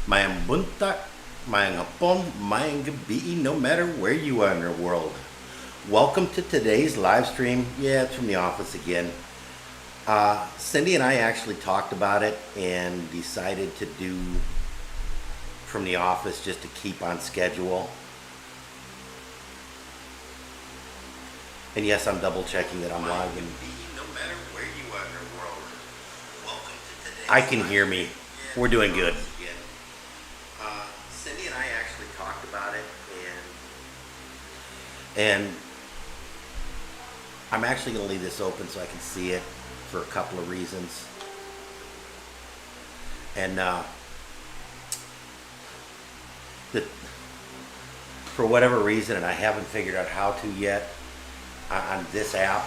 Mayang buntak, mayang hapon, mayang gabi, no matter where you are in the world. Welcome to today's live stream. Yeah, it's from the office again. Cindy and I actually talked about it and decided to do from the office just to keep on schedule. And yes, I'm double checking that I'm live. And no matter where you are in the world, welcome to today's I can hear me. We're doing good. Cindy and I actually talked about it, and I'm actually going to leave this open so I can see it for a couple of reasons. And for whatever reason, and I haven't figured out how to yet, on this app,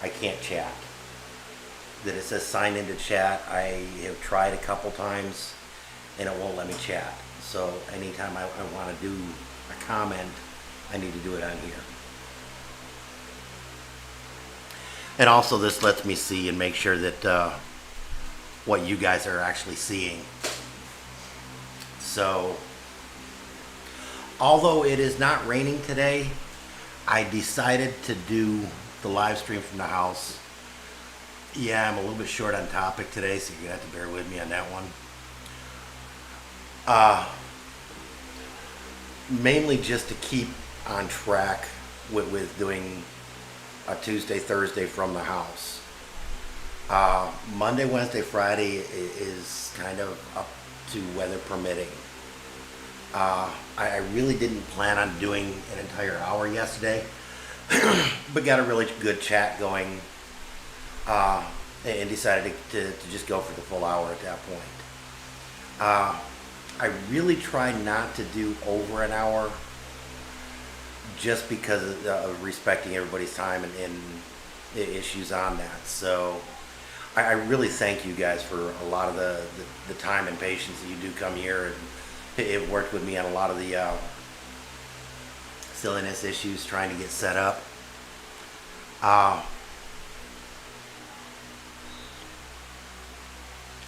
I can't chat. That it says sign into chat. I have tried a couple times and it won't let me chat. So anytime I want to do a comment, I need to do it on here. And also this lets me see and make sure that what you guys are actually seeing. So although it is not raining today, I decided to do the live stream from the house. Yeah, I'm a little bit short on topic today, so you're going to have to bear with me on that one. Mainly just to keep on track with doing a Tuesday, Thursday from the house. Monday, Wednesday, Friday is kind of up to weather permitting. I really didn't plan on doing an entire hour yesterday, but got a really good chat going, and decided to just go for the full hour at that point. I really try not to do over an hour just because of respecting everybody's time and issues on that. So I really thank you guys for a lot of the time and patience that you do come here, and it worked with me on a lot of the silliness issues trying to get set up.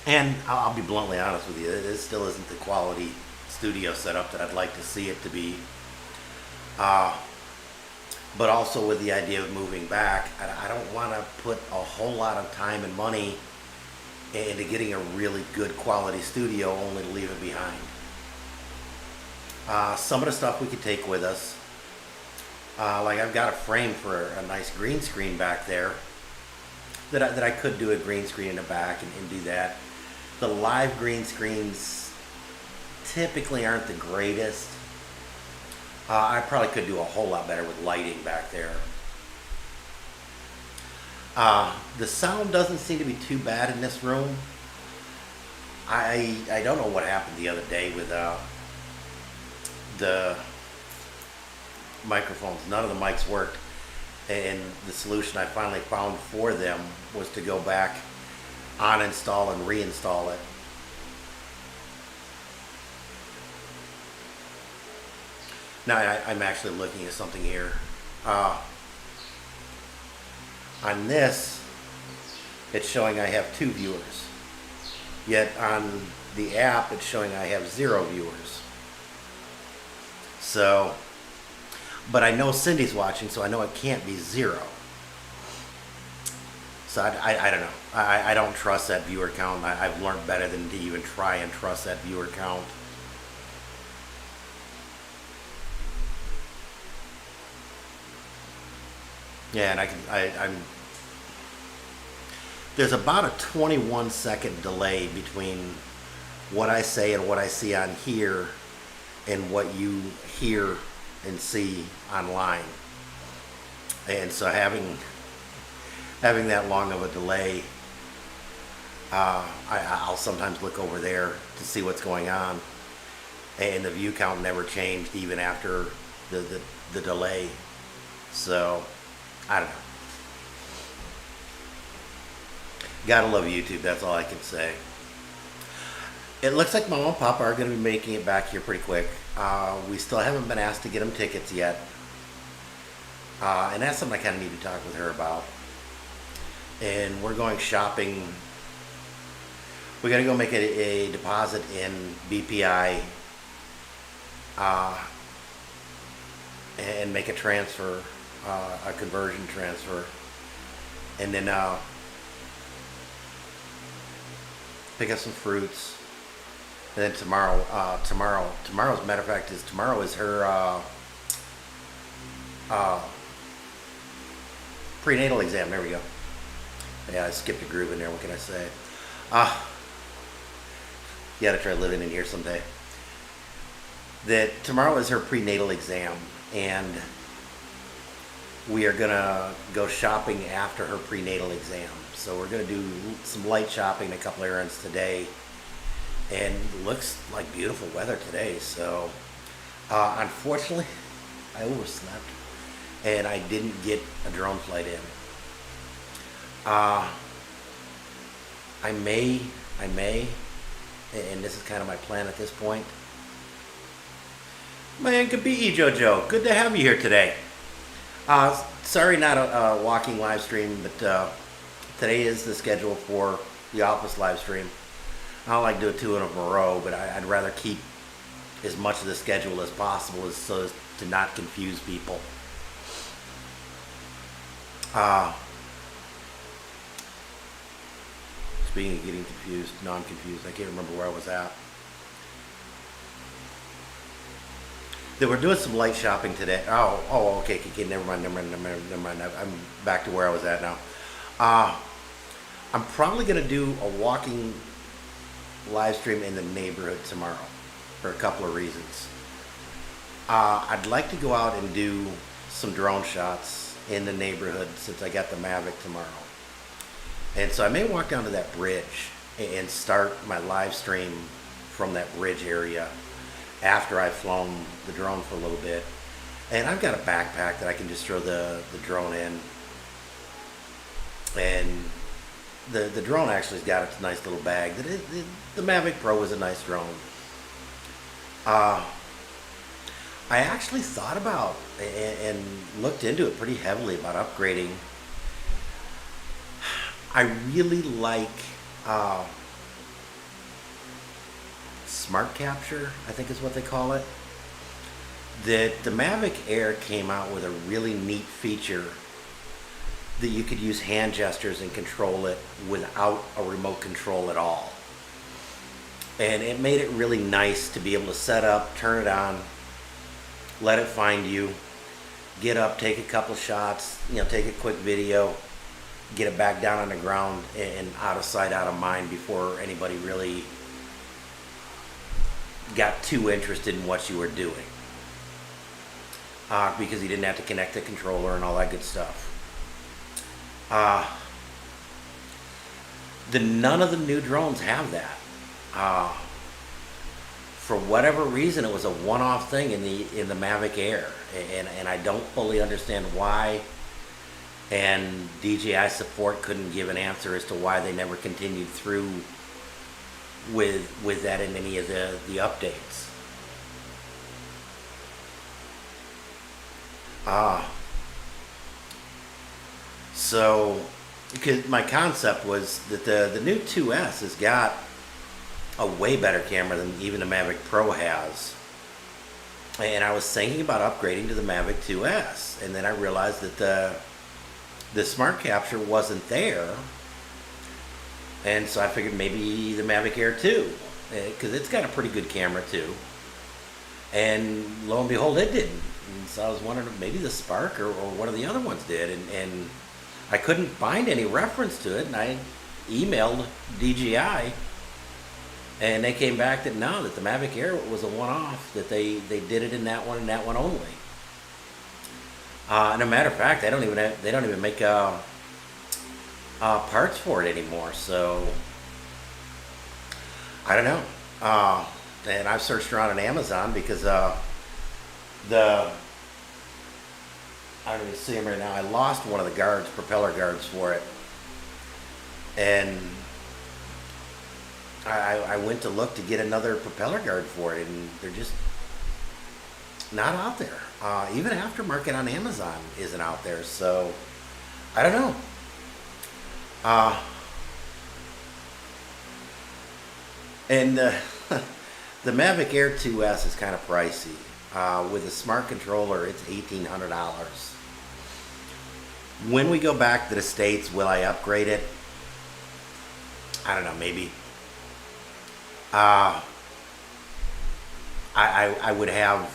And I'll be bluntly honest with you, it still isn't the quality studio setup that I'd like to see it to be. But also with the idea of moving back, I don't want to put a whole lot of time and money into getting a really good quality studio only to leave it behind. Some of the stuff we could take with us, like I've got a frame for a nice green screen back there that I could do a green screen in the back and do that. The live green screens typically aren't the greatest. I probably could do a whole lot better with lighting back there. The sound doesn't seem to be too bad in this room. I don't know what happened the other day with the microphones. None of the mics worked, and the solution I finally found for them was to go back, uninstall and reinstall it. Now I'm actually looking at something here. On this, it's showing I have 2 viewers, yet on the app it's showing I have 0 viewers. So, but I know Cindy's watching, so I know it can't be 0. So I don't know. I don't trust that viewer count. I've learned better than to even try and trust that viewer count. Yeah, and I'm. There's about a 21-second delay between what I say and what I see on here and what you hear and see online. And so having that long of a delay, I'll sometimes look over there to see what's going on, and the view count never changed even after the delay. So I don't know. Gotta love YouTube, that's all I can say. It looks like Mama and Papa are going to be making it back here pretty quick. We still haven't been asked to get them tickets yet. And that's something I kind of need to talk with her about. And we're going shopping We got to go make a deposit in BPI and make a transfer, a conversion transfer, and then pick up some fruits. And then tomorrow, as a matter of fact, tomorrow is her prenatal exam. There we go. Yeah, I skipped a groove in there. What can I say? You gotta try living in here someday. That tomorrow is her prenatal exam, and we are gonna go shopping after her prenatal exam. So we're gonna do some light shopping, a couple errands today, and it looks like beautiful weather today. So unfortunately, I overslept, and I didn't get a drone flight in. I may, and this is kind of my plan at this point. Man, good be you, JoJo. Good to have you here today. Sorry, not a walking live stream, but today is the schedule for the office live stream. I don't like to do it 2 in a row, but I'd rather keep as much of the schedule as possible so as to not confuse people. Speaking of getting confused, no, I'm confused. I can't remember where I was at. They were doing some light shopping today. Oh, okay, never mind. I'm back to where I was at now. I'm probably going to do a walking live stream in the neighborhood tomorrow for a couple of reasons. I'd like to go out and do some drone shots in the neighborhood since I got the Mavic tomorrow. And so I may walk down to that bridge and start my live stream from that bridge area after I've flown the drone for a little bit. And I've got a backpack that I can just throw the drone in. And the drone actually's got its nice little bag. The Mavic Pro is a nice drone. I actually thought about and looked into it pretty heavily about upgrading. I really like Smart Capture, I think is what they call it. The Mavic Air came out with a really neat feature that you could use hand gestures and control it without a remote control at all. And it made it really nice to be able to set up, turn it on, let it find you, get up, take a couple shots, take a quick video, get it back down on the ground and out of sight, out of mind before anybody really got too interested in what you were doing. Because you didn't have to connect the controller and all that good stuff. None of the new drones have that. For whatever reason, it was a one-off thing in the Mavic Air, and I don't fully understand why. And DJI support couldn't give an answer as to why they never continued through with that in any of the updates. So, because my concept was that the new 2S has got a way better camera than even the Mavic Pro has. And I was thinking about upgrading to the Mavic 2S, and then I realized that the Smart Capture wasn't there, and so I figured maybe the Mavic Air 2, because it's got a pretty good camera too, and lo and behold it didn't. And so I was wondering if maybe the Spark or one of the other ones did, and I couldn't find any reference to it, and I emailed DJI, and they came back that no, that the Mavic Air was a one-off, that they did it in that one and that one only. And a matter of fact, they don't even make parts for it anymore. So I don't know. And I've searched around on Amazon because I don't even see them right now. I lost one of the guards, propeller guards for it, and I went to look to get another propeller guard for it, and they're just not out there. Even aftermarket on Amazon isn't out there, so I don't know. And the Mavic Air 2S is kind of pricey. With a smart controller, it's $1,800. When we go back to the States, will I upgrade it? I don't know, maybe. I would have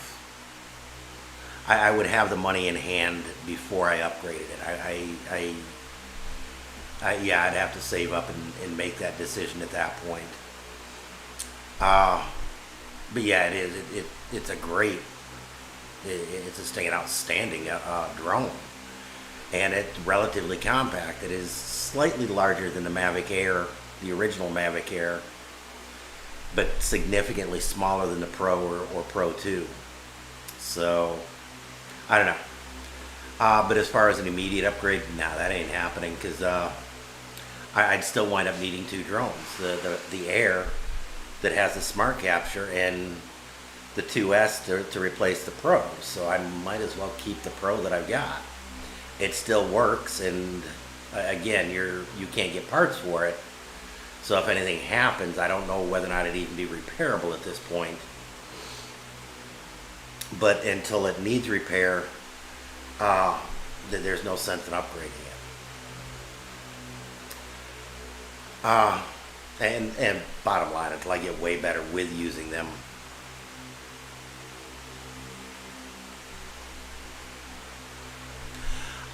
I would have the money in hand before I upgraded it. Yeah, I'd have to save up and make that decision at that point. But yeah, it is. It's a great. It's an outstanding drone, and it's relatively compact. It is slightly larger than the Mavic Air, the original Mavic Air, but significantly smaller than the Pro or Pro 2. So, I don't know. But as far as an immediate upgrade, nah, that ain't happening because I'd still wind up needing two drones. The Air that has the smart capture and the 2S to replace the Pro. So I might as well keep the Pro that I've got. It still works, and again, you can't get parts for it. So if anything happens, I don't know whether or not it'd even be repairable at this point. But until it needs repair, there's no sense in upgrading it. And bottom line, until I get way better with using them.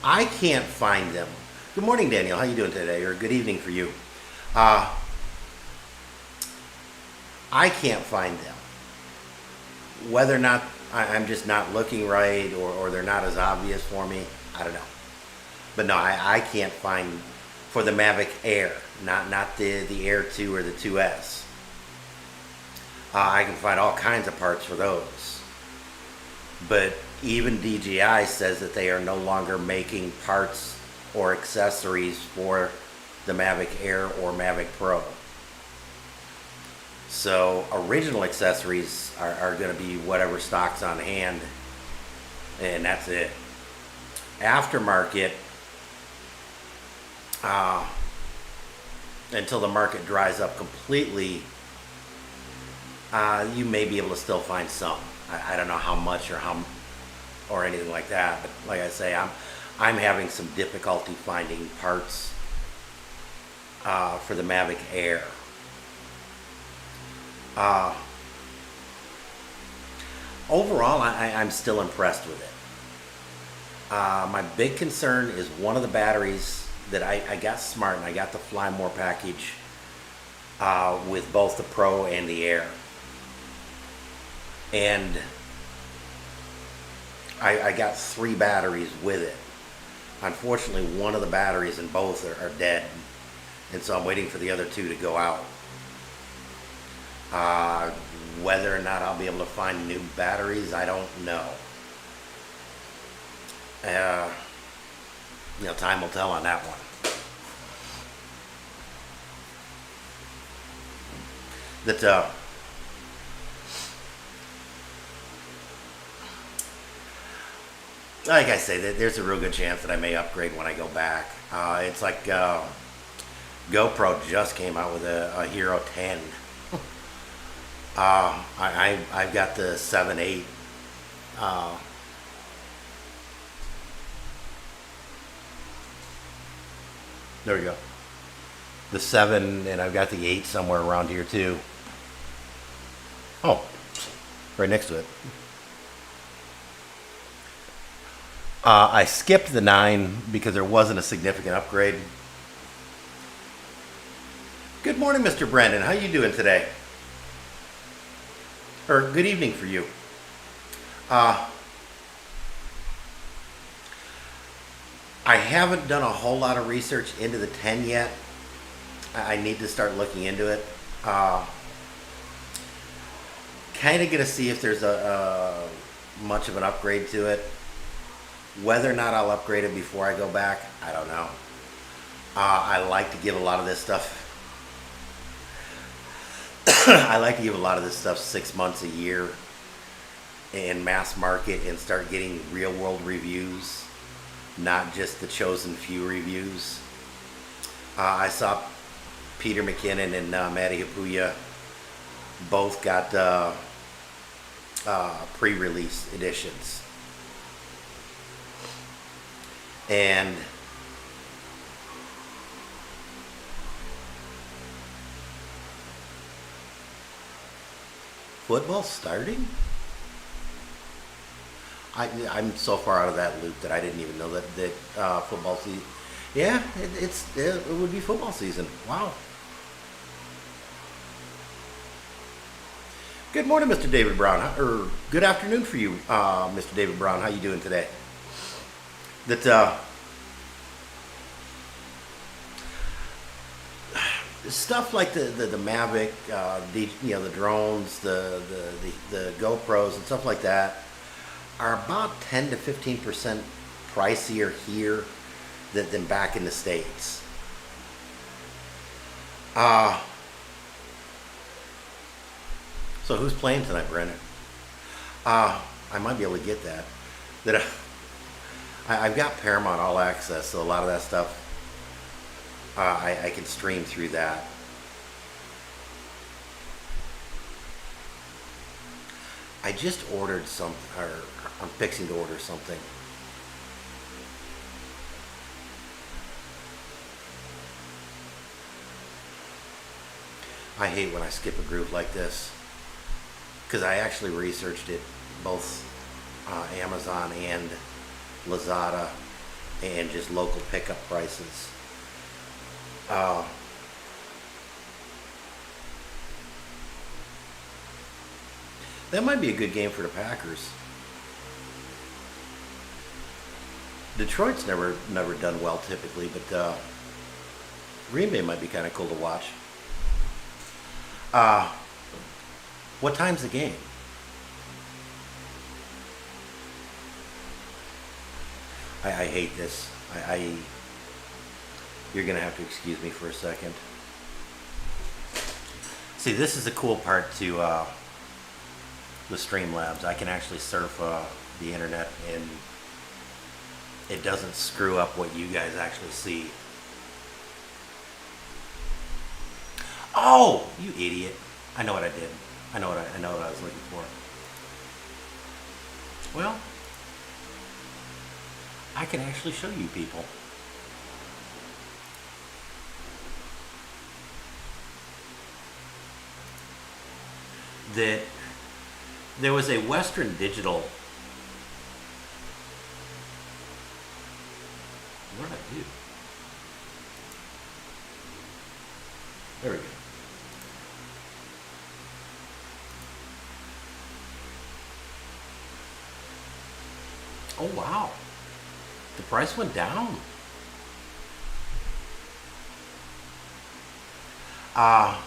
I can't find them. Good morning, Daniel. How you doing today? Or good evening for you. I can't find them. Whether or not I'm just not looking right or they're not as obvious for me, I don't know. But no, I can't find for the Mavic Air, not the Air 2 or the 2S. I can find all kinds of parts for those. But even DJI says that they are no longer making parts or accessories for the Mavic Air or Mavic Pro. So original accessories are going to be whatever stock's on hand, and that's it. Aftermarket, until the market dries up completely, you may be able to still find some. I don't know how much or anything like that, but like I say, I'm having some difficulty finding parts for the Mavic Air. Overall, I'm still impressed with it. My big concern is one of the batteries that I got smart, and I got the Fly More package with both the Pro and the Air. And I got 3 batteries with it. Unfortunately, one of the batteries in both are dead, and so I'm waiting for the other 2 to go out. Whether or not I'll be able to find new batteries, I don't know. Time will tell on that one. Like I say, there's a real good chance that I may upgrade when I go back. It's like GoPro just came out with a Hero 10. I've got the 7.8. There we go. The 7, and I've got the 8 somewhere around here too. Oh, right next to it. I skipped the 9 because there wasn't a significant upgrade. Good morning, Mr. Brendan. How you doing today? Or good evening for you. I haven't done a whole lot of research into the 10 yet. I need to start looking into it. Kind of gonna see if there's a much of an upgrade to it. Whether or not I'll upgrade it before I go back, I don't know. I like to give a lot of this stuff. I like to give a lot of this stuff 6 months, a year in mass market and start getting real world reviews, not just the chosen few reviews. I saw Peter McKinnon and Matty Hapuya Both got pre-release editions, and football starting. I'm so far out of that loop that I didn't even know that football season. Yeah, it would be football season. Wow. Good morning, Mr. David Brown, or good afternoon for you, Mr. David Brown. How you doing today? That stuff like the Mavic, the drones, the GoPros and stuff like that are about 10 to 15% pricier here than back in the States. Uh, so who's playing tonight, Brandon? I might be able to get that. That I've got Paramount All Access, so a lot of that stuff I can stream through that. I just ordered some, or I'm fixing to order something. I hate when I skip a groove like this because I actually researched it, both Amazon and Lazada, and just local pickup prices. Uh, that might be a good game for the Packers. Detroit's never done well typically, but Green Bay might be kind of cool to watch. Uh, what time's the game? I hate this. You're gonna have to excuse me for a second. See, this is the cool part to the Streamlabs. I can actually surf the internet, and it doesn't screw up what you guys actually see. Oh, you idiot! I know what I did. I know what I was looking for. Well, I can actually show you people. That there was a Western Digital. What did I do? There we go. Oh wow, the price went down. Uh,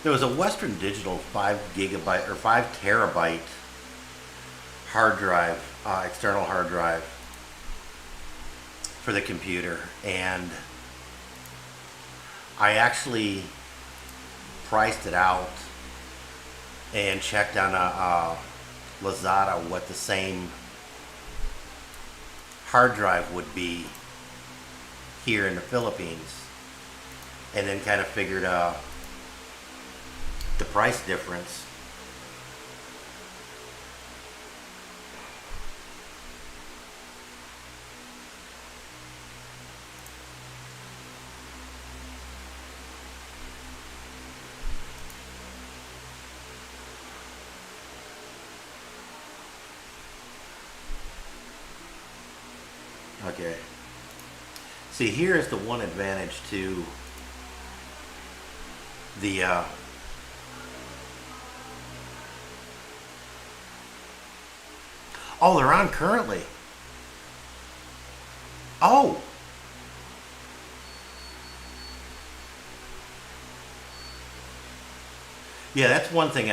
there was a Western Digital 5 GB or 5 TB hard drive, external hard drive for the computer, and I actually priced it out and checked on a Lazada what the same hard drive would be here in the Philippines, and then kind of figured the price difference. Okay. See, here is the one advantage to the oh, they're on currently. Oh, yeah, that's one thing.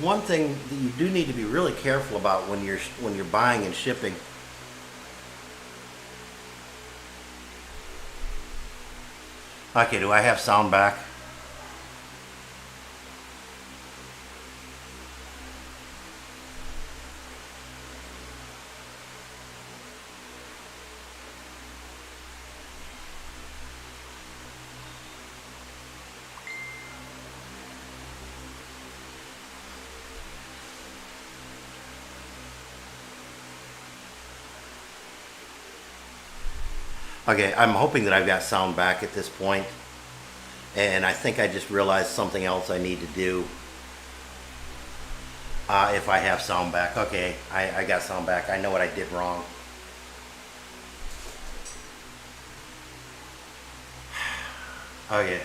one thing that you do need to be really careful about when you're buying and shipping. Okay, do I have sound back? Okay, I'm hoping that I've got sound back at this point. And I think I just realized something else I need to do. If I have sound back. Okay, I got sound back. I know what I did wrong. Okay.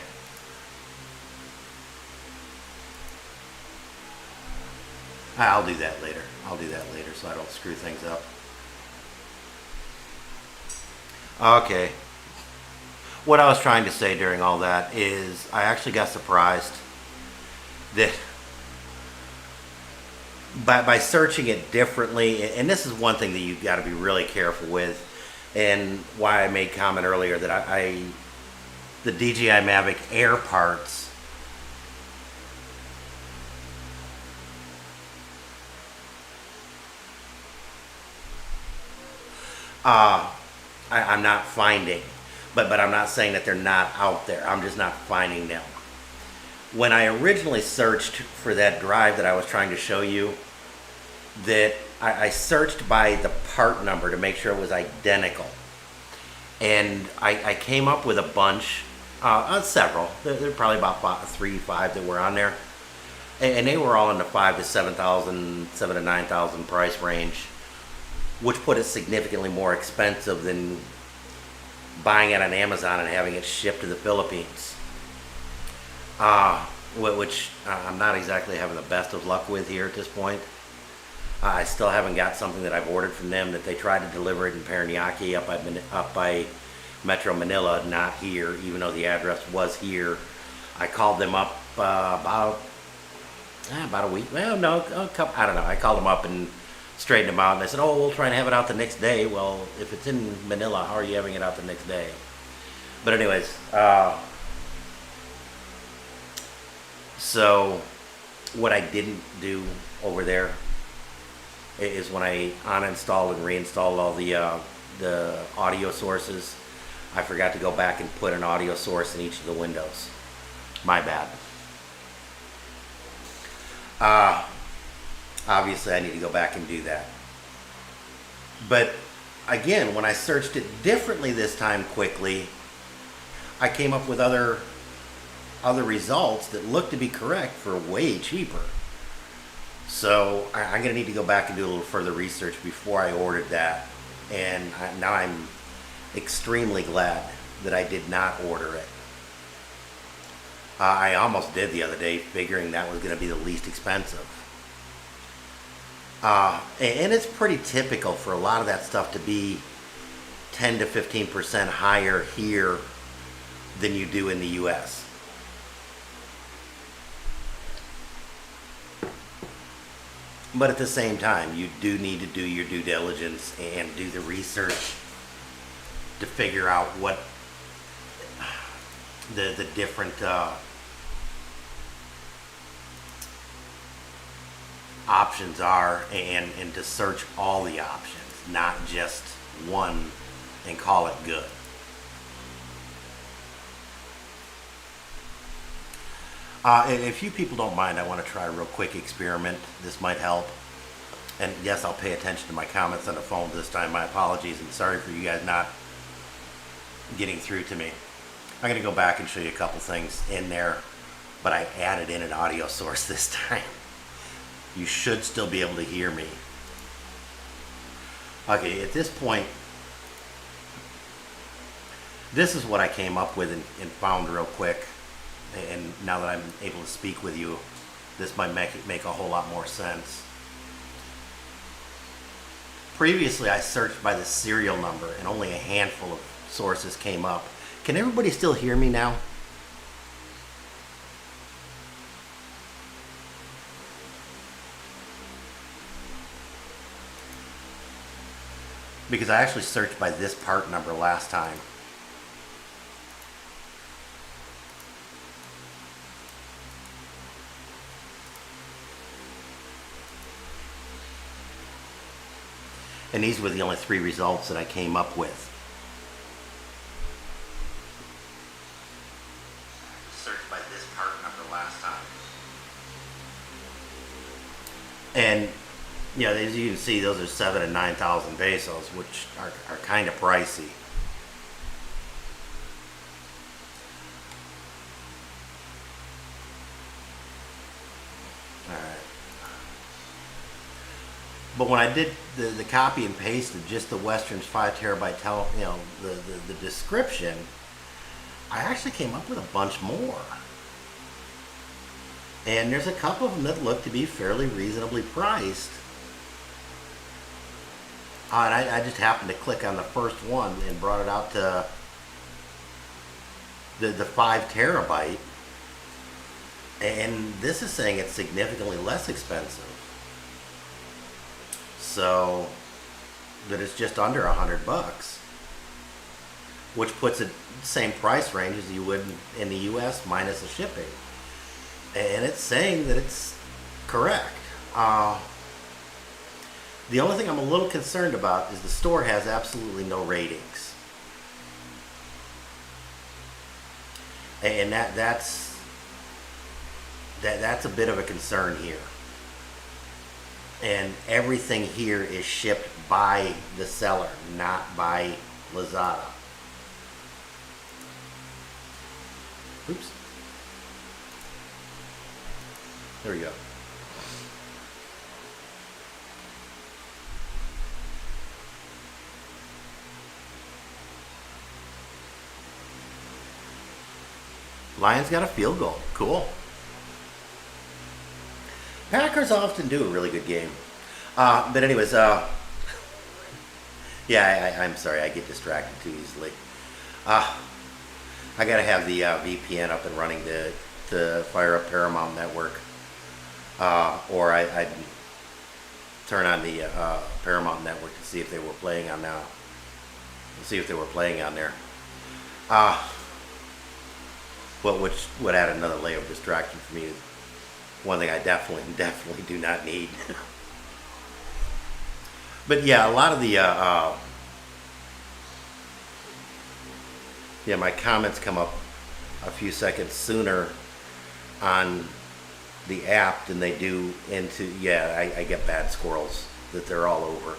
I'll do that later. I'll do that later so I don't screw things up. Okay. What I was trying to say during all that is I actually got surprised that by searching it differently, and this is one thing that you've got to be really careful with, and why I made comment earlier that the DJI Mavic Air parts I'm not finding. But I'm not saying that they're not out there. I'm just not finding them. When I originally searched for that drive that I was trying to show you, that I searched by the part number to make sure it was identical. And I came up with a bunch, several. There are probably about 3, 5 that were on there. And they were all in the 5 to 7,000, 7 to 9,000 price range, which put it significantly more expensive than buying it on Amazon and having it shipped to the Philippines, which I'm not exactly having the best of luck with here at this point. I still haven't got something that I've ordered from them that they tried to deliver it in Paranaque up by Metro Manila, not here, even though the address was here. I called them up about a week. Well, no, a couple. I don't know. I called them up and straightened them out, and I said, "Oh, we'll try and have it out the next day." Well, if it's in Manila, how are you having it out the next day? But anyways, so what I didn't do over there is when I uninstalled and reinstalled all the audio sources, I forgot to go back and put an audio source in each of the windows. My bad. Obviously, I need to go back and do that. But again, when I searched it differently this time quickly, I came up with other results that looked to be correct for way cheaper. So I'm going to need to go back and do a little further research before I ordered that. And now I'm extremely glad that I did not order it. I almost did the other day, figuring that was going to be the least expensive. And it's pretty typical for a lot of that stuff to be 10 to 15% higher here than you do in the US. But at the same time, you do need to do your due diligence and do the research to figure out what the different options are, and to search all the options, not just one and call it good. If you people don't mind, I want to try a real quick experiment. This might help. And yes, I'll pay attention to my comments on the phone this time. My apologies, and sorry for you guys not getting through to me. I'm going to go back and show you a couple things in there, but I added in an audio source this time. You should still be able to hear me. Okay, at this point, this is what I came up with and found real quick. And now that I'm able to speak with you, this might make a whole lot more sense. Previously, I searched by the serial number, and only a handful of sources came up. Can everybody still hear me now? because I actually searched by this part number last time. And these were the only 3 results that I came up with. Searched by this part number last time. And yeah, as you can see, those are 7,000 and 9,000 pesos, which are kind of pricey. All right. But when I did the copy and paste of just the Western's 5 terabyte the description, I actually came up with a bunch more. And there's a couple of them that look to be fairly reasonably priced. And I just happened to click on the first one and brought it out to the 5 terabyte. And this is saying it's significantly less expensive. So that it's just under $100, which puts it same price range as you would in the US minus the shipping. And it's saying that it's correct. The only thing I'm a little concerned about is the store has absolutely no ratings. And that's a bit of a concern here. And everything here is shipped by the seller, not by Lazada. Oops. There we go. Lions got a field goal. Cool. Packers often do a really good game. But anyways, yeah, I'm sorry, I get distracted too easily. I gotta have the VPN up and running to fire up Paramount Network. Or I'd turn on the Paramount Network to see if they were playing on now. See if they were playing on there. Which would add another layer of distraction for me. One thing I definitely do not need. But yeah, a lot of the my comments come up a few seconds sooner on the app than they do into, I get bad squirrels that they're all over.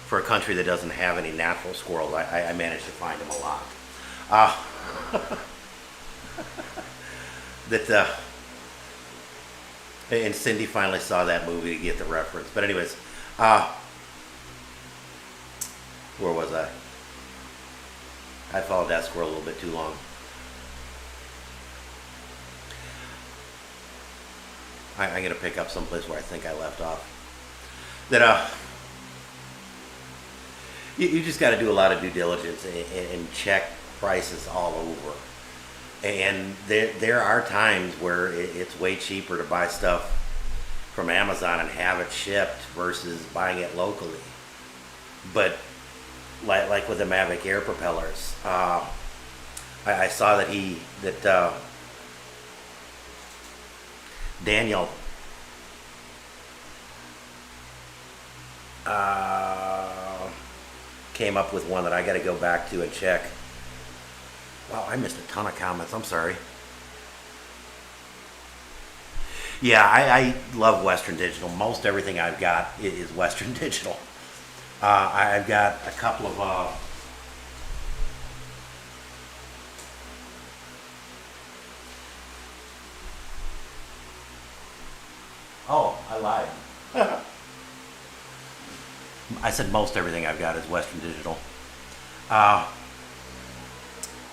For a country that doesn't have any natural squirrels, I managed to find them a lot. And Cindy finally saw that movie to get the reference. But anyways, where was I? I followed that squirrel a little bit too long. I'm going to pick up someplace where I think I left off. That you just got to do a lot of due diligence and check prices all over. And there are times where it's way cheaper to buy stuff from Amazon and have it shipped versus buying it locally. But like with the Mavic Air propellers, I saw that Daniel came up with one that I got to go back to and check. Wow, I missed a ton of comments. I'm sorry. Yeah, I love Western Digital. Most everything I've got is Western Digital. I've got a couple of oh, I lied. I said most everything I've got is Western Digital.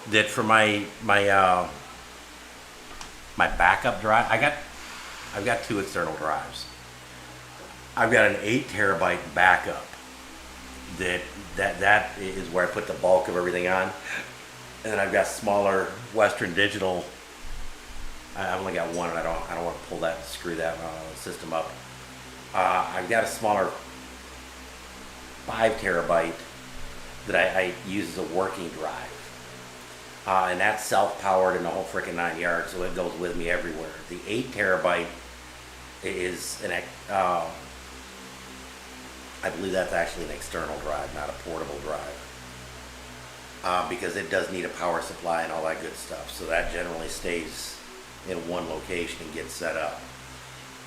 That for my backup drive, I've got 2 external drives. I've got an 8 terabyte backup that is where I put the bulk of everything on, and then I've got smaller Western Digital. I've only got one, and I don't want to pull that and screw that system up. I've got a smaller 5 terabyte that I use as a working drive. And that's self-powered in the whole freaking 9 yards, so it goes with me everywhere. The 8 terabyte is I believe that's actually an external drive, not a portable drive. Because it does need a power supply and all that good stuff. So that generally stays in one location and gets set up.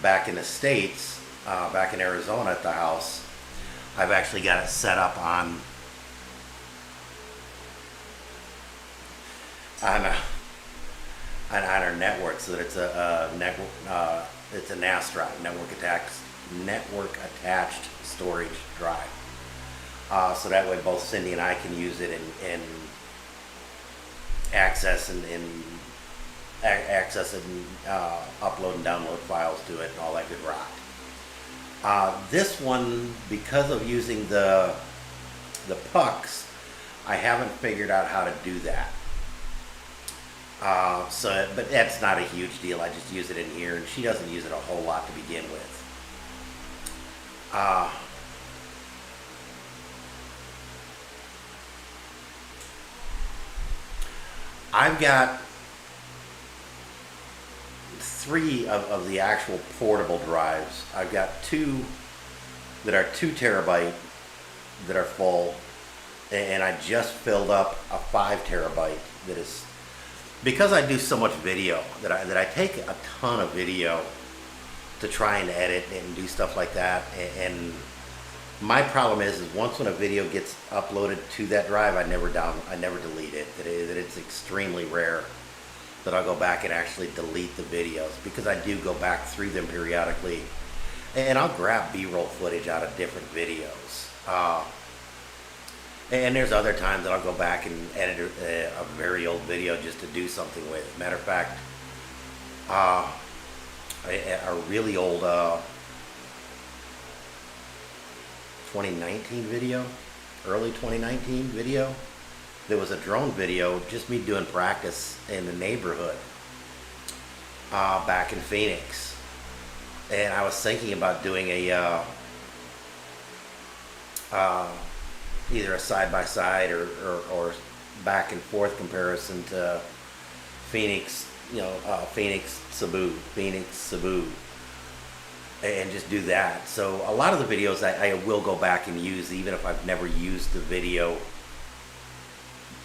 Back in the States, back in Arizona at the house, I've actually got it set up on our network, so that it's a network. It's a NAS drive, network attached storage drive. So that way both Cindy and I can use it and access and upload and download files to it and all that good rot. This one, because of using the pucks, I haven't figured out how to do that. But that's not a huge deal. I just use it in here, and she doesn't use it a whole lot to begin with. I've got 3 of the actual portable drives. I've got 2 that are 2 terabyte that are full, and I just filled up a 5 terabyte that is, because I do so much video that I take a ton of video to try and edit and do stuff like that. And my problem is once when a video gets uploaded to that drive, I never delete it. That it's extremely rare that I'll go back and actually delete the videos, because I do go back through them periodically, and I'll grab B-roll footage out of different videos. And there's other times that I'll go back and edit a very old video just to do something with. Matter of fact, a really old 2019 video, early 2019 video, there was a drone video, just me doing practice in the neighborhood back in Phoenix. And I was thinking about doing a either a side-by-side or back and forth comparison to Phoenix, Phoenix, Cebu, and just do that. So a lot of the videos I will go back and use, even if I've never used the video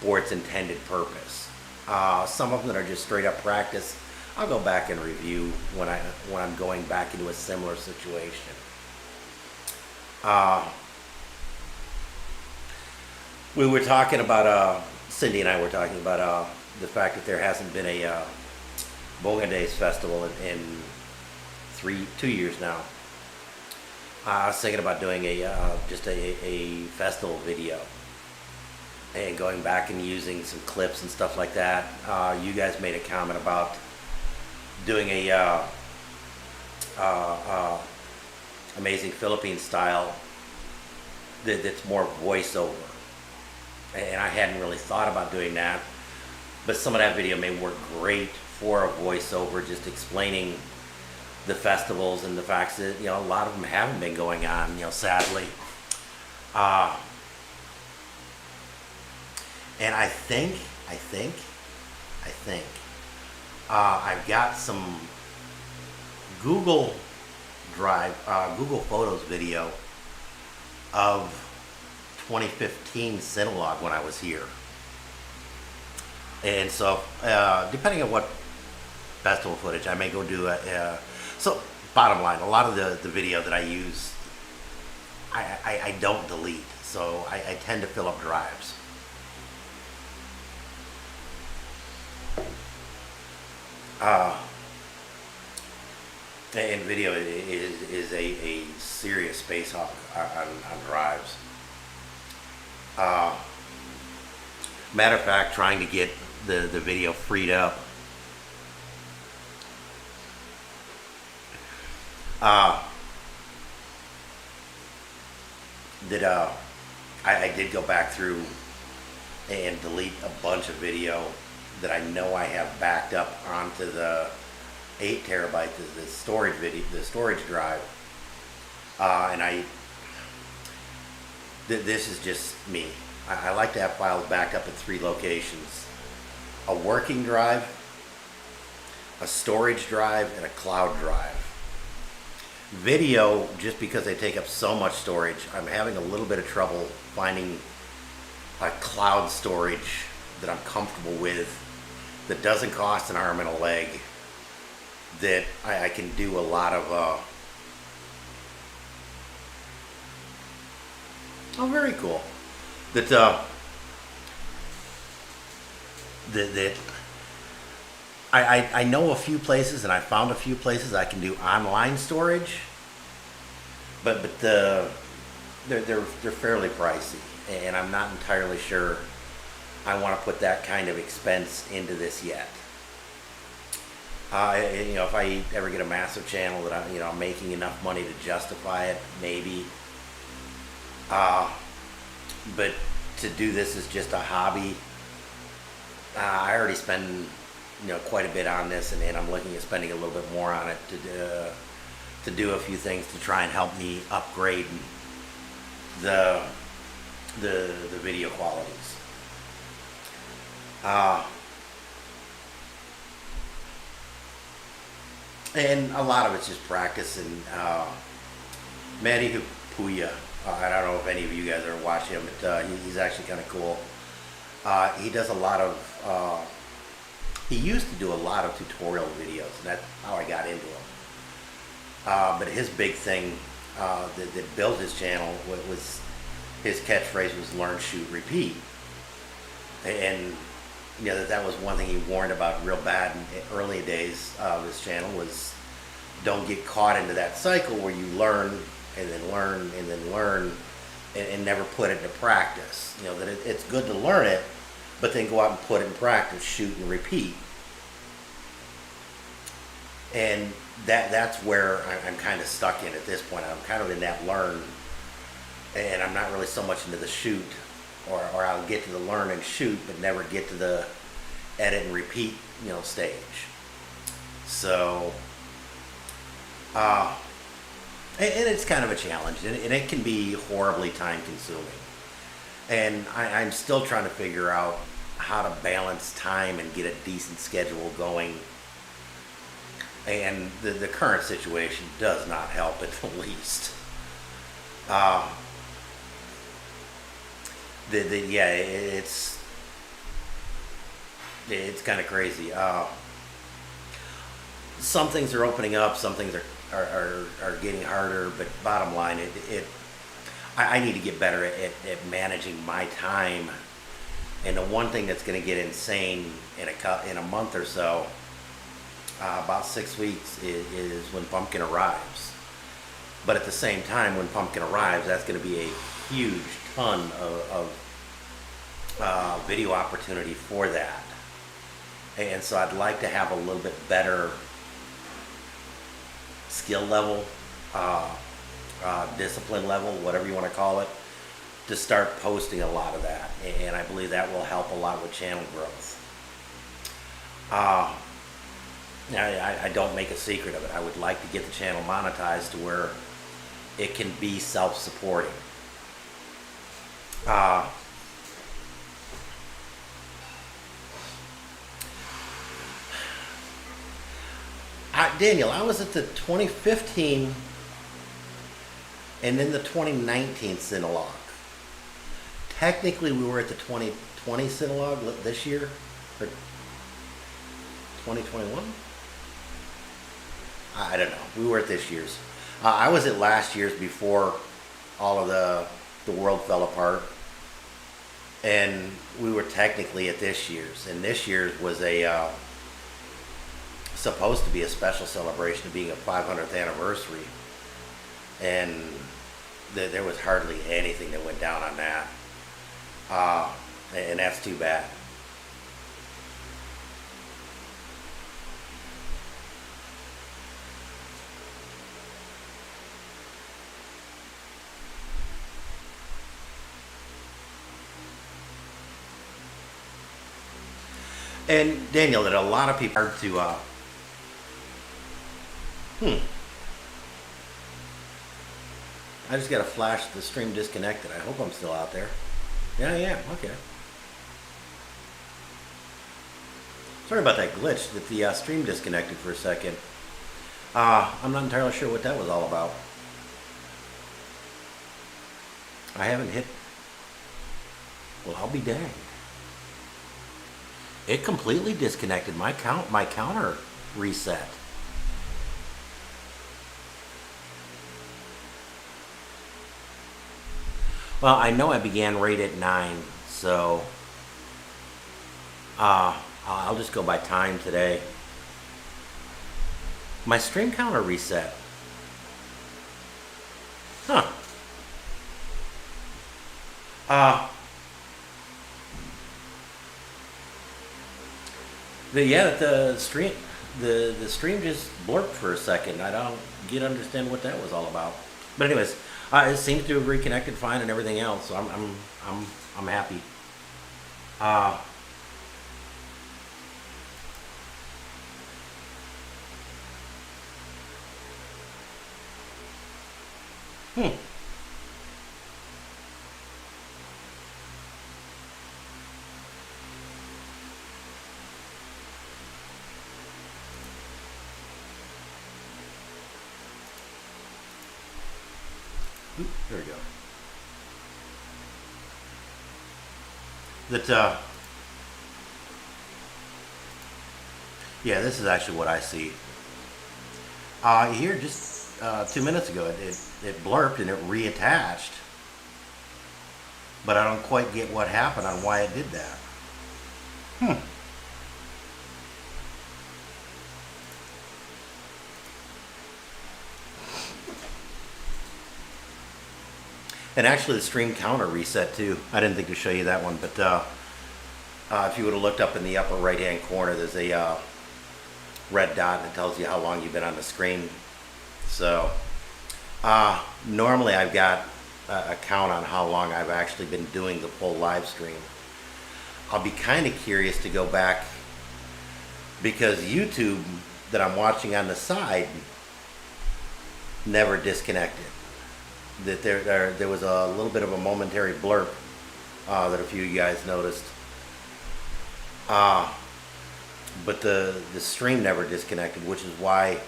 for its intended purpose. Some of them that are just straight up practice, I'll go back and review when I'm going back into a similar situation. We were talking about, Cindy and I were talking about the fact that there hasn't been a Bogandés festival in 2 years now. I was thinking about doing just a festival video and going back and using some clips and stuff like that. You guys made a comment about doing a Amazing Philippines style that's more voiceover. And I hadn't really thought about doing that, but some of that video may work great for a voiceover, just explaining the festivals and the fact that a lot of them haven't been going on, sadly. And I think I've got some Google Drive, Google Photos video of 2015 Cinelogue when I was here. And so, depending on what festival footage, I may go do so bottom line, a lot of the video that I use, I don't delete. So I tend to fill up drives. And video is a serious space hog on drives. Matter of fact, trying to get the video freed up. I did go back through and delete a bunch of video that I know I have backed up onto the 8 terabyte, the storage drive, and this is just me. I like to have files back up in 3 locations: a working drive, a storage drive, and a cloud drive. Video, just because they take up so much storage, I'm having a little bit of trouble finding a cloud storage that I'm comfortable with, that doesn't cost an arm and a leg, that I can do a lot of oh, very cool. That I know a few places, and I found a few places I can do online storage, but they're fairly pricey, and I'm not entirely sure I want to put that kind of expense into this yet. If I ever get a massive channel that I'm making enough money to justify it, maybe. But to do this as just a hobby, I already spend quite a bit on this, and I'm looking at spending a little bit more on it to do a few things to try and help me upgrade the video qualities. And a lot of it's just practice. And Matty Puya, I don't know if any of you guys ever watch him, but he's actually kind of cool. He does a lot of, he used to do a lot of tutorial videos, and that's how I got into him. But his big thing that built his channel was, his catchphrase was learn, shoot, repeat. And that was one thing he warned about real bad in the early days of his channel, was don't get caught into that cycle where you learn and then learn and then learn and never put it into practice. That it's good to learn it, but then go out and put it in practice, shoot and repeat. And that's where I'm kind of stuck in at this point. I'm kind of in that learn, and I'm not really so much into the shoot, or I'll get to the learn and shoot, but never get to the edit and repeat, stage. So, and it's kind of a challenge, and it can be horribly time consuming. And I'm still trying to figure out how to balance time and get a decent schedule going. And the current situation does not help at the least. It's kind of crazy. Some things are opening up, some things are getting harder, but bottom line, I need to get better at managing my time. And the one thing that's going to get insane in a month or so, about 6 weeks, is when Pumpkin arrives. But at the same time, when Pumpkin arrives, that's going to be a huge ton of video opportunity for that. And so I'd like to have a little bit better skill level, discipline level, whatever you want to call it, to start posting a lot of that. And I believe that will help a lot with channel growth. I don't make a secret of it. I would like to get the channel monetized to where it can be self-supporting. Daniel, I was at the 2015 and then the 2019 Cinelogue. Technically, we were at the 2020 Cinelogue this year, or 2021? I don't know. We were at this year's. I was at last year's before all of the world fell apart, and we were technically at this year's. And this year's was supposed to be a special celebration of being a 500th anniversary, and there was hardly anything that went down on that, and that's too bad. And Daniel, that a lot of people are to I just got a flash, the stream disconnected. I hope I'm still out there. Yeah, yeah, okay. Sorry about that glitch that the stream disconnected for a second. I'm not entirely sure what that was all about. I haven't hit. Well, I'll be danged. It completely disconnected my counter reset. Well, I know I began right at 9, so I'll just go by time today. My stream counter reset. Huh. The stream just blurped for a second. I don't understand what that was all about. But anyways, it seems to have reconnected fine and everything else. So I'm happy. Hmm. Oop, there we go. That yeah, this is actually what I see. Here just 2 minutes ago, it blurped and it reattached, but I don't quite get what happened on why it did that. And actually the stream counter reset too. I didn't think to show you that one, but if you would have looked up in the upper right hand corner, there's a red dot that tells you how long you've been on the screen. So normally I've got a count on how long I've actually been doing the full live stream. I'll be kind of curious to go back, because YouTube that I'm watching on the side never disconnected. That there was a little bit of a momentary blurb that a few of you guys noticed. But the stream never disconnected, which is why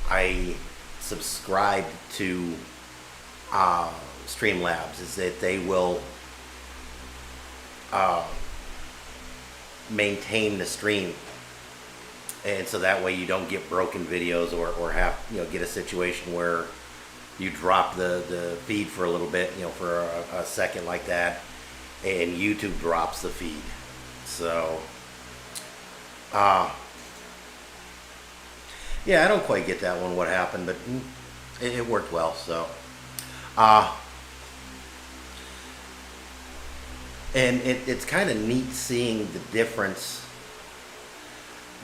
I subscribed to Streamlabs, is that they will maintain the stream, and so that way you don't get broken videos or have get a situation where you drop the feed for a little bit, for a second like that, and YouTube drops the feed. So yeah, I don't quite get that one, what happened, but it worked well. So and it's kind of neat seeing the difference,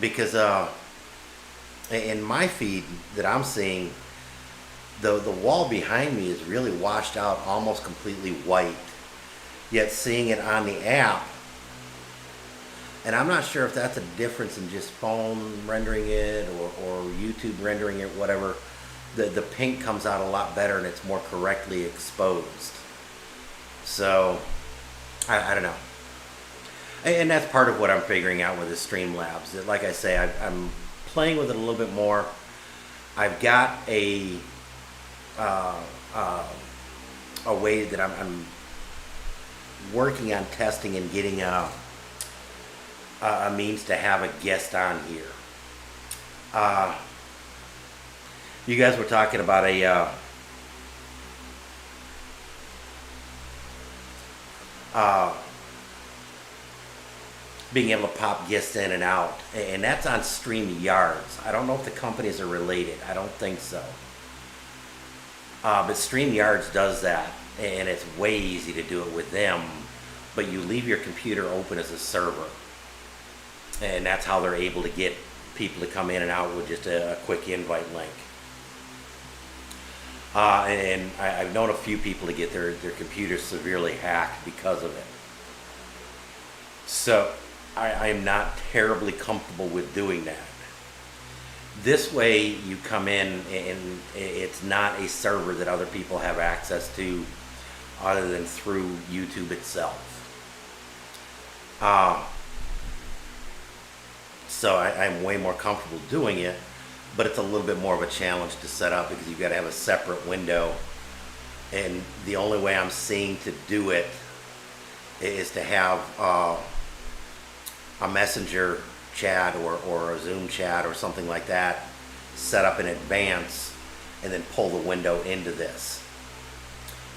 because in my feed that I'm seeing, the wall behind me is really washed out, almost completely white, yet seeing it on the app, and I'm not sure if that's a difference in just phone rendering it or YouTube rendering it, whatever. The pink comes out a lot better and it's more correctly exposed. So I don't know, and that's part of what I'm figuring out with the Streamlabs. Like I say, I'm playing with it a little bit more. I've got a way that I'm working on testing and getting a means to have a guest on here. You guys were talking about being able to pop guests in and out, and that's on StreamYards. I don't know if the companies are related. I don't think so. But StreamYards does that, and it's way easy to do it with them. But you leave your computer open as a server, and that's how they're able to get people to come in and out with just a quick invite link. And I've known a few people to get their computers severely hacked because of it. So I am not terribly comfortable with doing that. This way you come in and it's not a server that other people have access to, other than through YouTube itself. Uh, so I'm way more comfortable doing it, but it's a little bit more of a challenge to set up because you've got to have a separate window. And the only way I'm seeing to do it is to have a messenger chat or a Zoom chat or something like that set up in advance and then pull the window into this.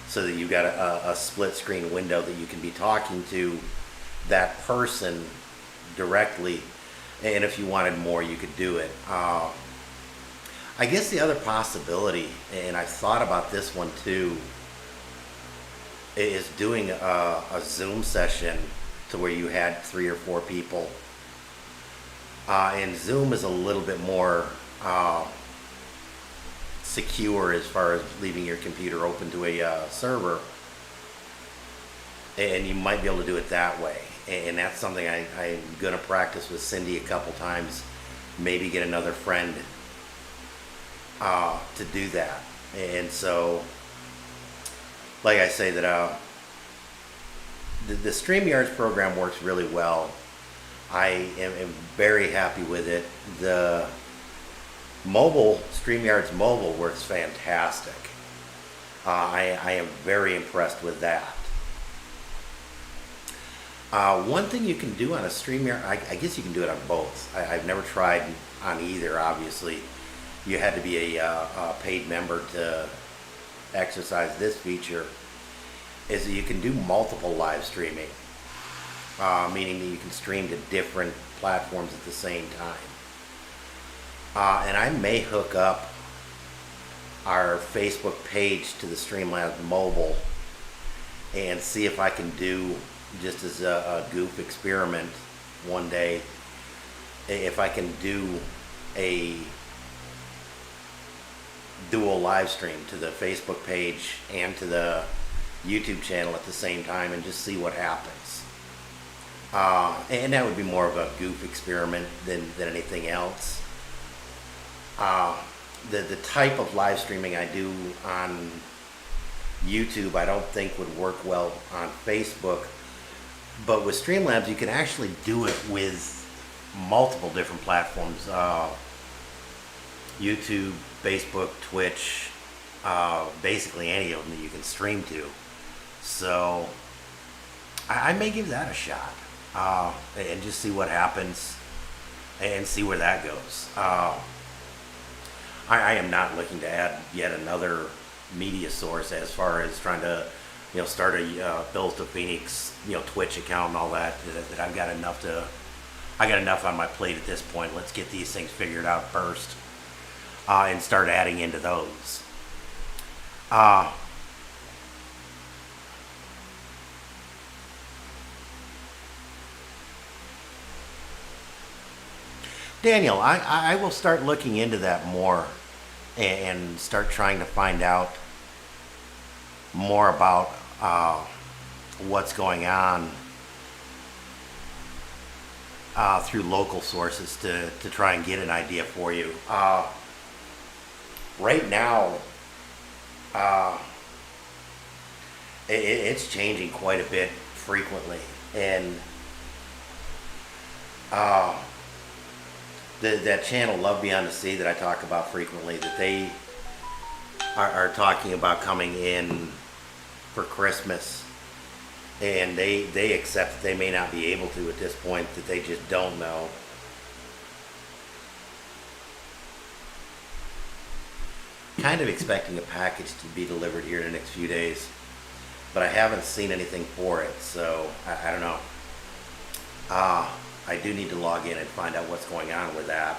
So that you've got a split screen window that you can be talking to that person directly. And if you wanted more, you could do it. I guess the other possibility, and I've thought about this one too, is doing a Zoom session to where you had 3 or 4 people. And Zoom is a little bit more secure as far as leaving your computer open to a server. And you might be able to do it that way. And that's something I'm going to practice with Cindy a couple times. Maybe get another friend to do that. And so, like I say, that the StreamYards program works really well. I am very happy with it. The StreamYards mobile works fantastic. I am very impressed with that. One thing you can do on a StreamYard, I guess you can do it on both. I've never tried on either, obviously. You had to be a paid member to exercise this feature, is that you can do multiple live streaming, meaning that you can stream to different platforms at the same time. And I may hook up our Facebook page to the Streamlabs mobile and see if I can do, just as a goof experiment one day, if I can do a dual live stream to the Facebook page and to the YouTube channel at the same time and just see what happens. And that would be more of a goof experiment than anything else. The type of live streaming I do on YouTube I don't think would work well on Facebook, but with Streamlabs you can actually do it with multiple different platforms. YouTube, Facebook, Twitch, basically any of them that you can stream to. So I may give that a shot and just see what happens and see where that goes. I am not looking to add yet another media source as far as trying to, start a Bills to Phoenix, Twitch account and all that. That I've got enough on my plate at this point. Let's get these things figured out first. And start adding into those. Daniel, I will start looking into that more and start trying to find out more about what's going on through local sources to try and get an idea for you. Right now, it's changing quite a bit frequently, and that channel Love Beyond the Sea that I talk about frequently, that they are talking about coming in for Christmas, and they accept that they may not be able to at this point, that they just don't know. Kind of expecting a package to be delivered here in the next few days, but I haven't seen anything for it, so I don't know. I do need to log in and find out what's going on with that.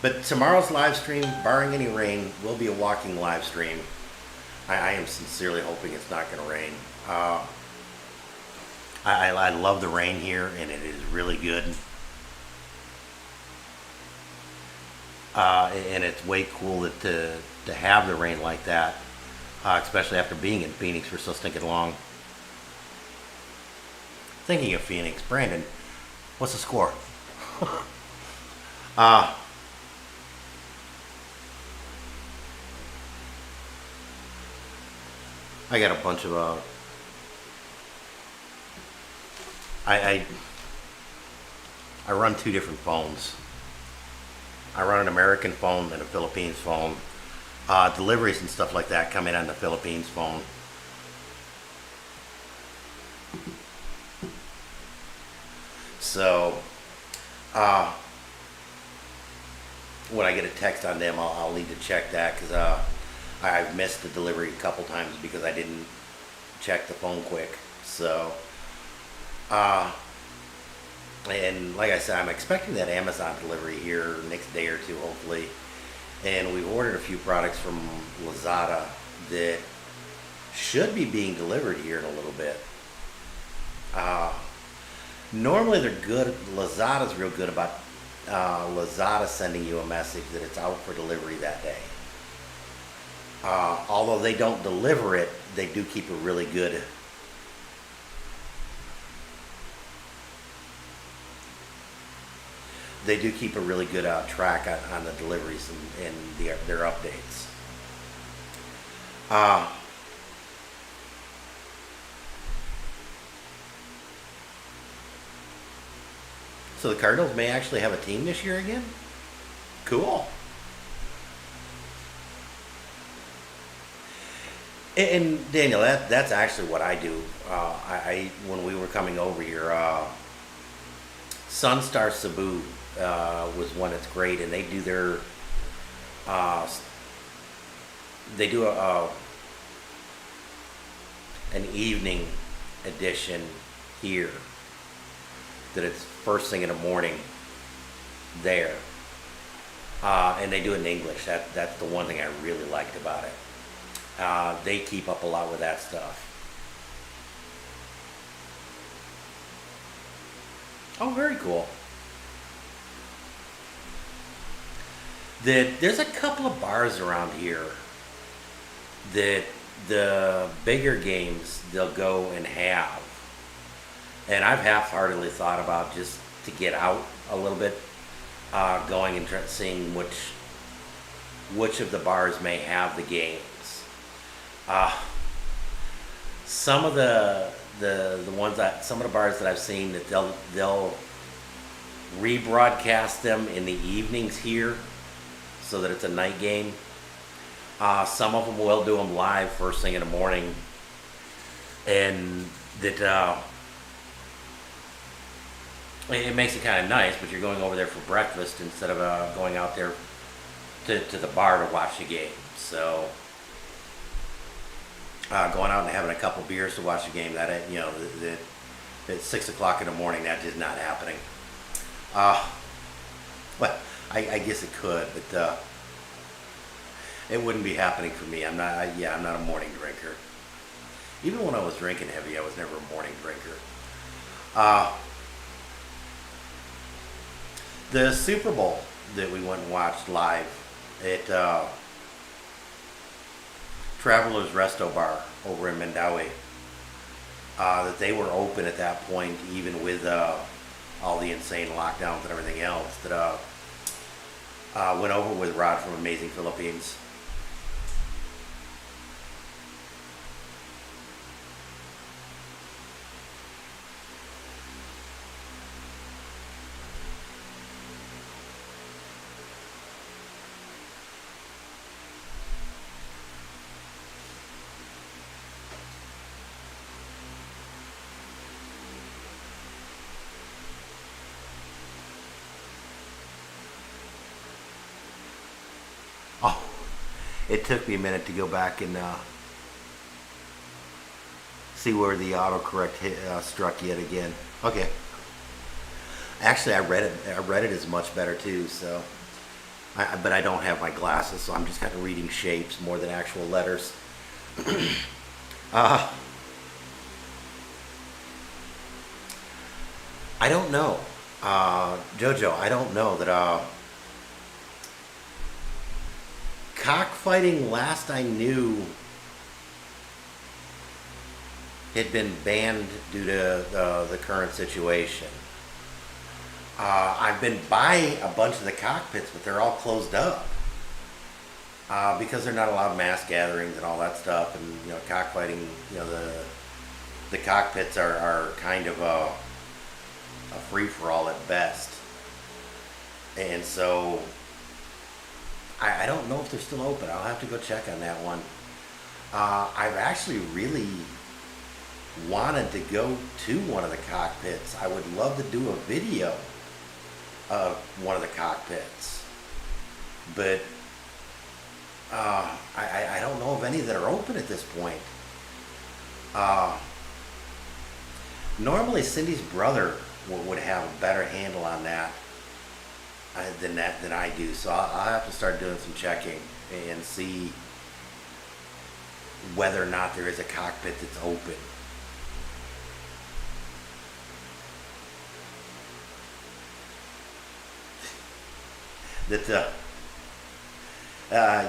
But tomorrow's live stream, barring any rain, will be a walking live stream. I am sincerely hoping it's not going to rain. I love the rain here, and it is really good. And it's way cool to have the rain like that, especially after being in Phoenix for so stinking long. Thinking of Phoenix, Brandon, what's the score? I got a bunch of I I run two different phones. I run an American phone and a Philippines phone. Deliveries and stuff like that come in on the Philippines phone. So, when I get a text on them, I'll need to check that because I've missed the delivery a couple times because I didn't check the phone quick. So, and like I said, I'm expecting that Amazon delivery here next day or two, hopefully. And we've ordered a few products from Lazada that should be being delivered here in a little bit. Normally they're good. Lazada's real good about Lazada sending you a message that it's out for delivery that day. Although they don't deliver it, they do keep a really good track on the deliveries and their updates. So the Cardinals may actually have a team this year again? Cool. And Daniel, that's actually what I do. I when we were coming over here, Sunstar Cebu was one that's great, and they do their an evening edition here that it's first thing in the morning there, and they do it in English. That's the one thing I really liked about it. They keep up a lot with that stuff. Oh, very cool. There's a couple of bars around here that the bigger games they'll go and have. And I've half-heartedly thought about just to get out a little bit, going and seeing which of the bars may have the games. Some of the ones some of the bars that I've seen that they'll rebroadcast them in the evenings here, so that it's a night game. Some of them will do them live first thing in the morning, and that it makes it kind of nice. But you're going over there for breakfast instead of going out there to the bar to watch the game. So going out and having a couple beers to watch the game, that at 6 o'clock in the morning, that is not happening. Well, I guess it could, but it wouldn't be happening for me. I'm not a morning drinker. Even when I was drinking heavy, I was never a morning drinker. The Super Bowl that we went and watched live at Travelers Resto Bar over in Mandawi, that they were open at that point, even with all the insane lockdowns and everything else, that went over with Rod from Amazing Philippines. Oh, it took me a minute to go back and see where the autocorrect struck yet again. Okay. Actually, I read it as much better too. So, but I don't have my glasses, so I'm just kind of reading shapes more than actual letters. I don't know, Jojo. I don't know that. Cockfighting, last I knew, had been banned due to the current situation. I've been by a bunch of the cockpits, but they're all closed up. because they're not allowed mass gatherings and all that stuff, and cockfighting. The cockpits are kind of a free for all at best, and so I don't know if they're still open. I'll have to go check on that one. I've actually really wanted to go to one of the cockpits. I would love to do a video of one of the cockpits, but I don't know of any that are open at this point. Normally Cindy's brother would have a better handle on that than I do, so I'll have to start doing some checking and see whether or not there is a cockpit that's open.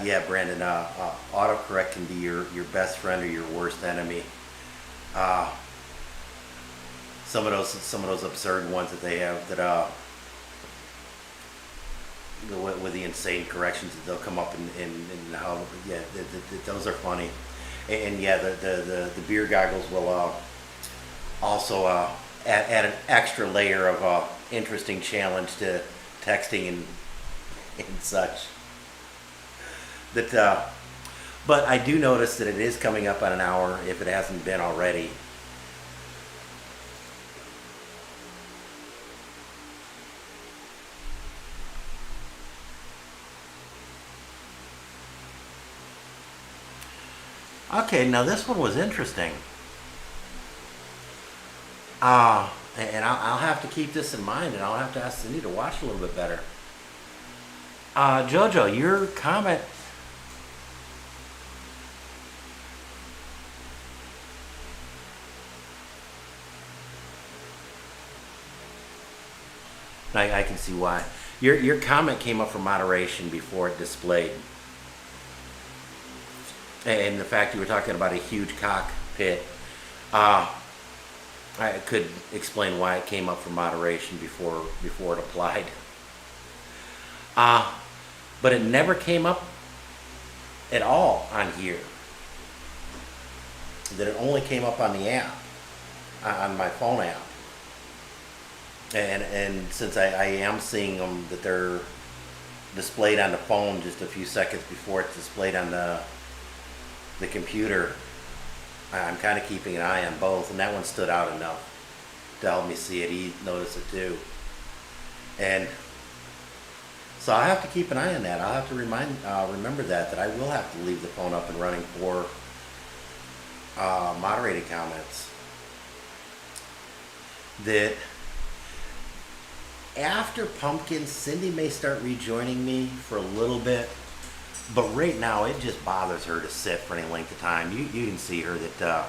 Yeah, Brandon, autocorrect can be your best friend or your worst enemy. Uh, some of those absurd ones that they have that with the insane corrections that they'll come up and how, yeah, those are funny. And yeah, the beer goggles will also add an extra layer of interesting challenge to texting and such. But I do notice that it is coming up on an hour if it hasn't been already. Okay, now this one was interesting. And I'll have to keep this in mind, and I'll have to ask Cindy to watch a little bit better. Jojo, your comment. I can see why. Your comment came up for moderation before it displayed. And the fact you were talking about a huge cockpit, I could explain why it came up for moderation before it applied. But it never came up at all on here. That it only came up on the app, on my phone app. And since I am seeing them that they're displayed on the phone just a few seconds before it's displayed on the computer, I'm kind of keeping an eye on both, and that one stood out enough to help me see it. He noticed it too, and so I have to keep an eye on that. I'll have to remember that I will have to leave the phone up and running for moderated comments. That after Pumpkin, Cindy may start rejoining me for a little bit, but right now it just bothers her to sit for any length of time. You can see her that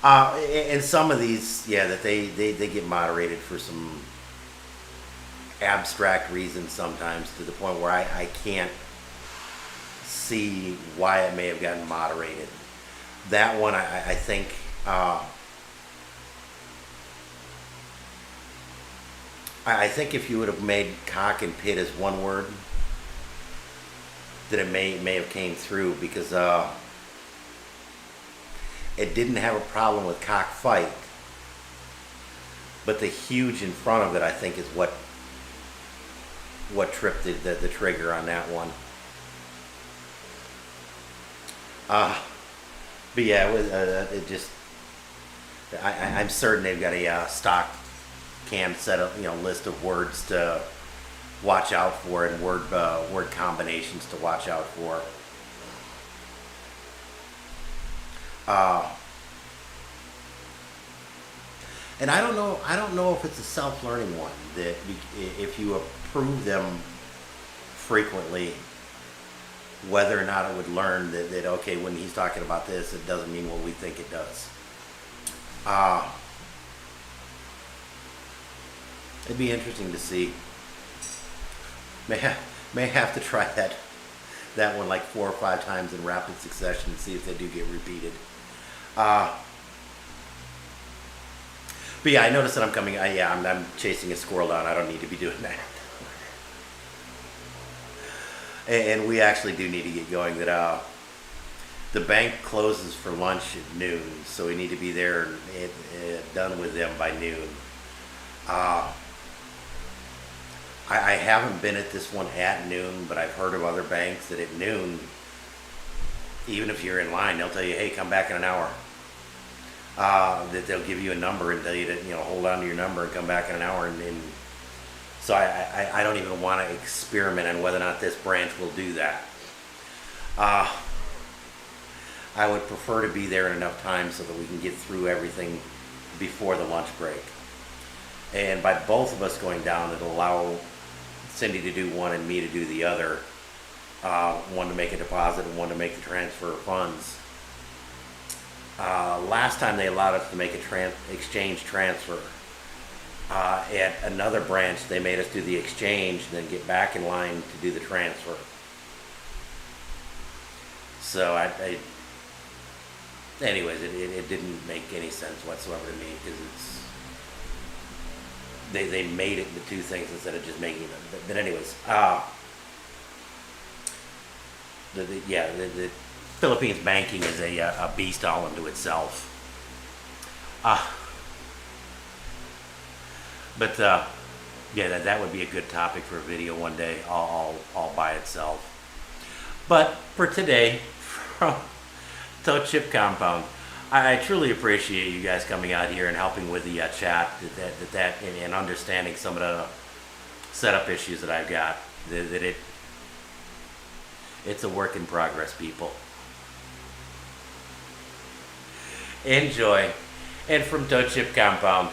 and some of these, yeah, that they get moderated for some abstract reasons sometimes, to the point where I can't see why it may have gotten moderated. That one I think I think if you would have made cock and pit as one word, that it may have came through, because it didn't have a problem with cockfight, but the huge in front of it, I think, is what tripped the trigger on that one. But yeah, it was it just I'm certain they've got a stock canned set of list of words to watch out for, and word combinations to watch out for. And I don't know if it's a self-learning one, that if you approve them frequently, whether or not it would learn that okay, when he's talking about this, it doesn't mean what we think it does. It'd be interesting to see. May have to try that one like 4 or 5 times in rapid succession and see if they do get repeated. But yeah, I noticed that I'm chasing a squirrel down. I don't need to be doing that. And we actually do need to get going. That the bank closes for lunch at noon, so we need to be there and done with them by noon. Uh, I haven't been at this one at noon, but I've heard of other banks that at noon, even if you're in line, they'll tell you, "Hey, come back in an hour." That they'll give you a number and tell you to, hold on to your number and come back in an hour. And so I don't even want to experiment on whether or not this branch will do that. I would prefer to be there in enough time so that we can get through everything before the lunch break. And by both of us going down, it'll allow Cindy to do one and me to do the other. One to make a deposit and one to make the transfer of funds. Last time they allowed us to make a exchange transfer. At another branch, they made us do the exchange and then get back in line to do the transfer. So anyways, it didn't make any sense whatsoever to me because they made it the two things instead of just making them. But anyways, the Philippines banking is a beast all unto itself. But that would be a good topic for a video one day, all by itself. But for today, from Toad Chip Compound, I truly appreciate you guys coming out here and helping with the chat, and understanding some of the setup issues that I've got. It's a work in progress, people. Enjoy. And from Toad Chip Compound,